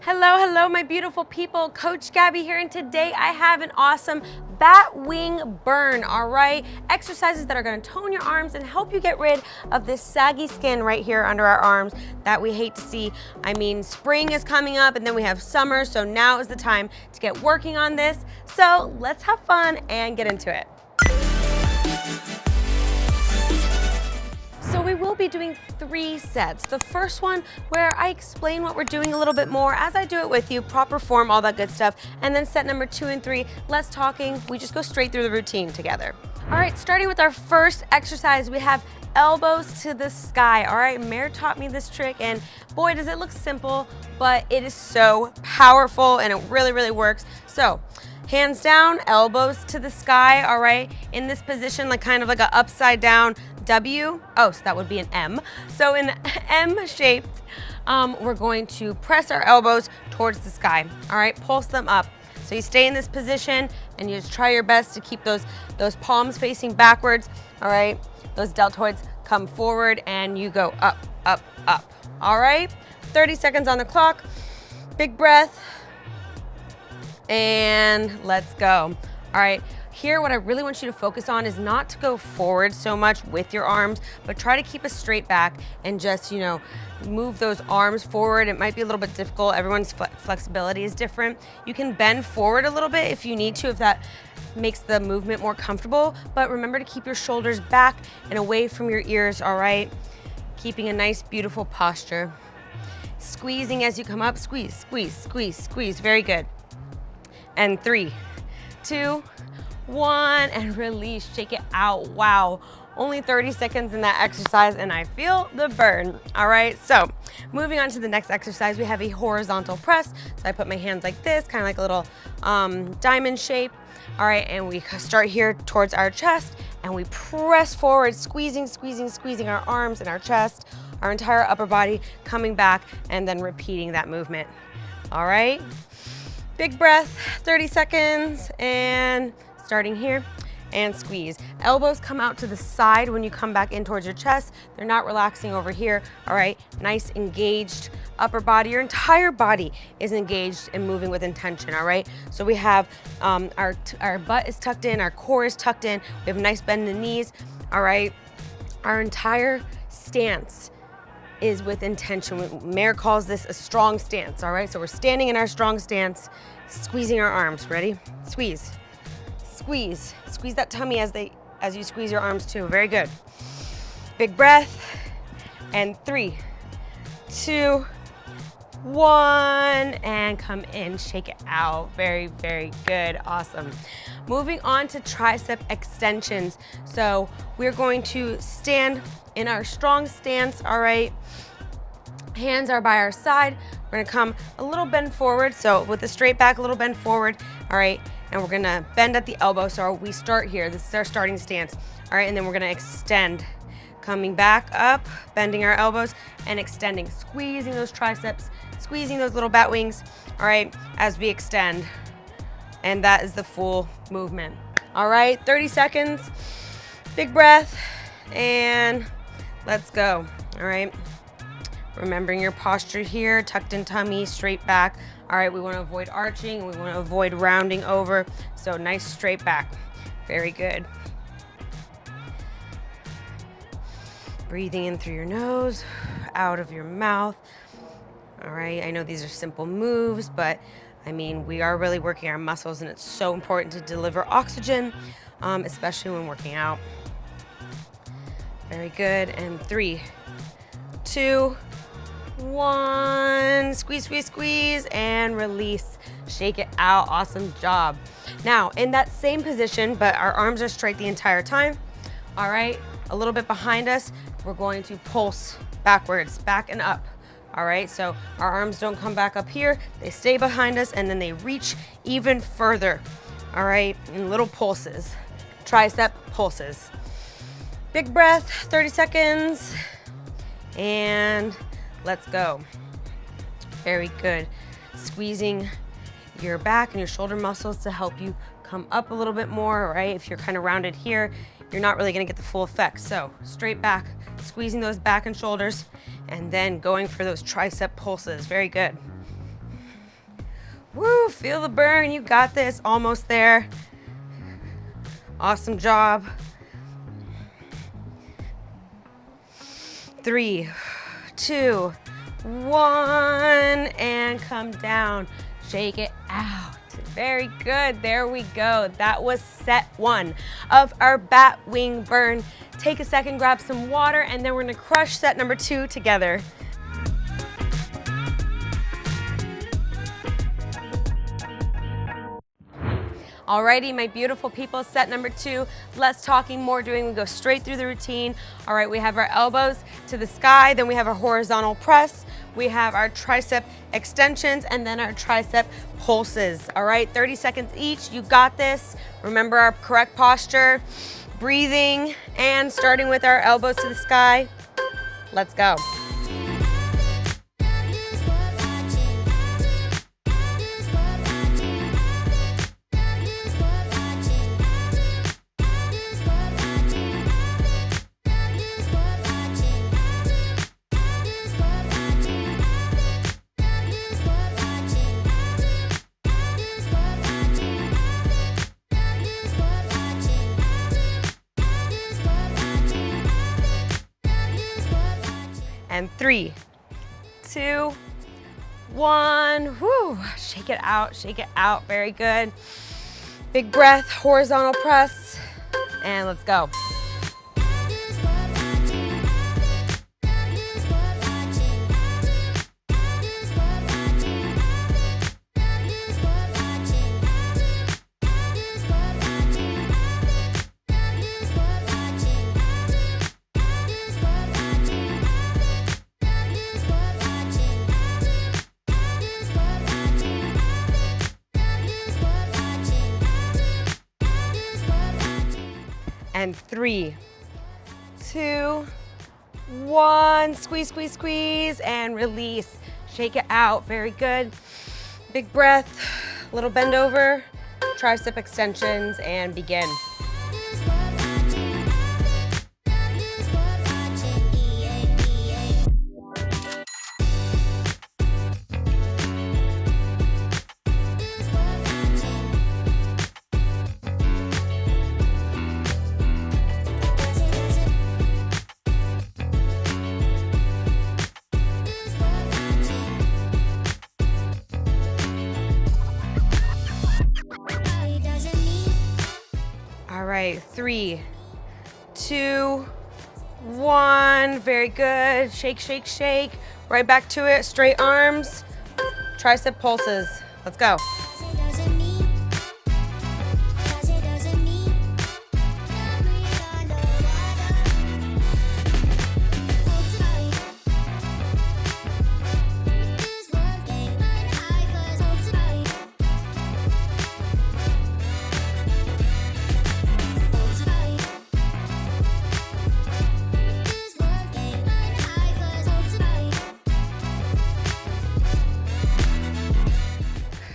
Hello, hello, my beautiful people. Coach Gabby here, and today I have an awesome bat wing burn, all right? Exercises that are gonna tone your arms and help you get rid of this saggy skin right here under our arms that we hate to see. I mean, spring is coming up and then we have summer, so now is the time to get working on this. So let's have fun and get into it. So we will be doing 3 sets. The first one where I explain what we're doing a little bit more as I do it with you, proper form, all that good stuff. And then set number 2 and 3, less talking. We just go straight through the routine together. All right, starting with our first exercise, we have elbows to the sky. All right, Meredith taught me this trick, and boy, does it look simple, but it is so powerful and it really, really works. So hands down, elbows to the sky, all right? In this position, like kind of like an upside down W. Oh, so that would be an M. So in M shaped, we're going to press our elbows towards the sky, all right? Pulse them up. So you stay in this position and you just try your best to keep those palms facing backwards, all right? Those deltoids come forward and you go up, up, up, all right? 30 seconds on the clock. Big breath. And let's go. All right, here what I really want you to focus on is not to go forward so much with your arms, but try to keep a straight back and just, move those arms forward. It might be a little bit difficult. Everyone's flexibility is different. You can bend forward a little bit if you need to, if that makes the movement more comfortable, but remember to keep your shoulders back and away from your ears, all right? Keeping a nice, beautiful posture. Squeezing as you come up, squeeze, squeeze, squeeze, squeeze, very good. And 3, 2, 1, and release, shake it out. Wow, only 30 seconds in that exercise and I feel the burn. All right, so moving on to the next exercise, we have a horizontal press. So I put my hands like this, kind of like a little diamond shape. All right, and we start here towards our chest and we press forward, squeezing, squeezing, squeezing our arms and our chest, our entire upper body coming back, and then repeating that movement. All right. Big breath, 30 seconds, and starting here, and squeeze. Elbows come out to the side when you come back in towards your chest. They're not relaxing over here, all right? Nice engaged upper body. Your entire body is engaged and moving with intention, all right? So we have our butt is tucked in, our core is tucked in, we have a nice bend in the knees, all right? Our entire stance is with intention. Mare calls this a strong stance, all right? So we're standing in our strong stance, squeezing our arms. Ready? Squeeze, squeeze. Squeeze that tummy as you squeeze your arms too. Very good. Big breath. And 3, 2, 1, and come in, shake it out. Very, very good, awesome. Moving on to tricep extensions. So we're going to stand in our strong stance, all right? Hands are by our side. We're gonna come a little bend forward. So with a straight back, a little bend forward, all right? And we're gonna bend at the elbow. So we start here, this is our starting stance. All right, and then we're gonna extend. Coming back up, bending our elbows and extending, squeezing those triceps, squeezing those little bat wings, all right, as we extend. And that is the full movement. All right, 30 seconds, big breath, and let's go, all right? Remembering your posture here, tucked in tummy, straight back. All right, we wanna avoid arching, and we wanna avoid rounding over. So nice straight back, very good. Breathing in through your nose, out of your mouth. All right, I know these are simple moves, but I mean, we are really working our muscles and it's so important to deliver oxygen, especially when working out. Very good, and 3, 2, 1, squeeze, squeeze, squeeze, and release. Shake it out, awesome job. Now, in that same position, but our arms are straight the entire time, all right, a little bit behind us, we're going to pulse backwards, back and up. All right, so our arms don't come back up here, they stay behind us and then they reach even further. All right, in little pulses, tricep pulses. Big breath, 30 seconds, and let's go. Very good. Squeezing your back and your shoulder muscles to help you come up a little bit more, right? If you're kind of rounded here, you're not really gonna get the full effect. So straight back, squeezing those back and shoulders, and then going for those tricep pulses. Very good. Woo, feel the burn, you got this, almost there. Awesome job. 3, 2, 1, and come down. Shake it out. Very good, there we go. That was set 1 of our bat wing burn. Take a second, grab some water, and then we're gonna crush set number 2 together. Alrighty, my beautiful people, set number 2, less talking, more doing. We go straight through the routine. All right, we have our elbows to the sky, then we have our horizontal press, we have our tricep extensions, and then our tricep pulses. All right, 30 seconds each, you got this. Remember our correct posture, breathing, and starting with our elbows to the sky. Let's go. And 3, 2, 1, whoo, shake it out, very good. Big breath, horizontal press, and let's go. And 3, 2, 1, squeeze, squeeze, squeeze, and release. Shake it out, very good. Big breath, little bend over, tricep extensions, and begin. All right, 3, 2, 1, very good. Shake, shake, shake. Right back to it, straight arms, tricep pulses. Let's go.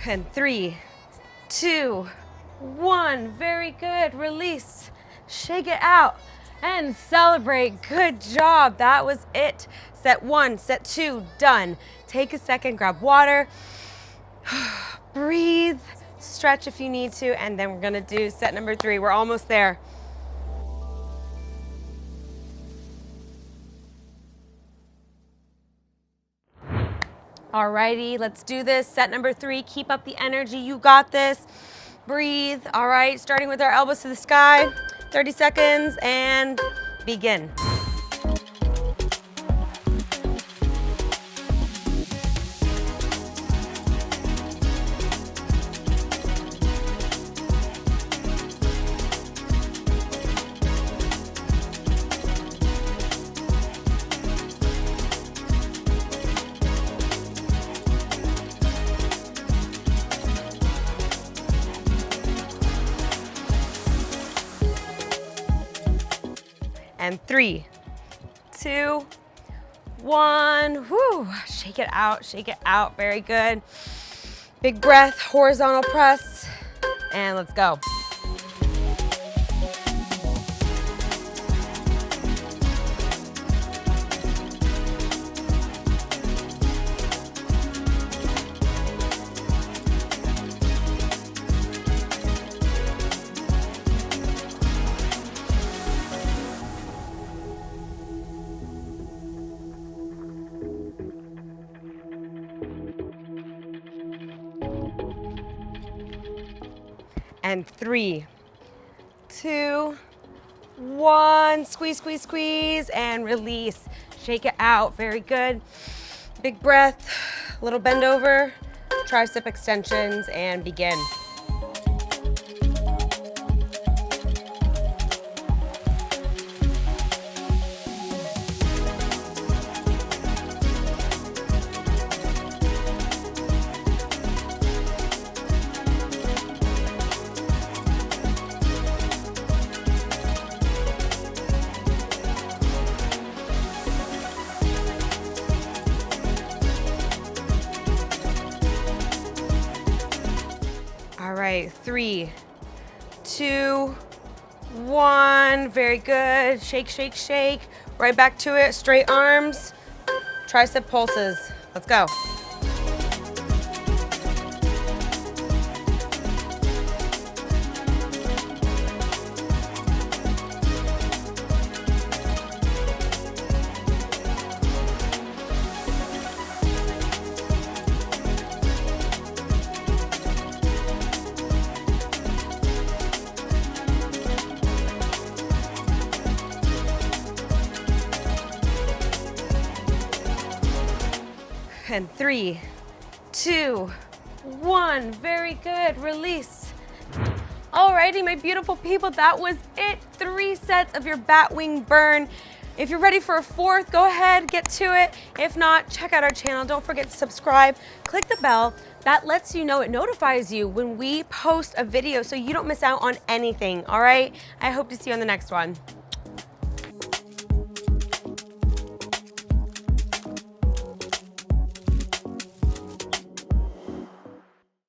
And 3, 2, 1, very good. Release, shake it out, and celebrate. Good job, that was it. Set 1, set 2, done. Take a second, grab water, breathe, stretch if you need to, and then we're gonna do set number 3. We're almost there. Alrighty, let's do this. Set number 3, keep up the energy, you got this. Breathe, all right, starting with our elbows to the sky. 30 seconds and begin. And 3, 2, 1, whoo, shake it out, very good. Big breath, horizontal press, and let's go. And 3, 2, 1. Squeeze, squeeze, squeeze, and release. Shake it out. Very good. Big breath, little bend over, tricep extensions, and begin. All right, 3, 2, 1. Very good. Shake, shake, shake. Right back to it. Straight arms, tricep pulses. Let's go. And 3, 2, 1. Very good. Release. Alrighty, my beautiful people, that was it. 3 sets of your bat wing burn. If you're ready for a 4th, go ahead, get to it. If not, check out our channel. Don't forget to subscribe. Click the bell. That lets you know, it notifies you when we post a video so you don't miss out on anything, all right? I hope to see you on the next one.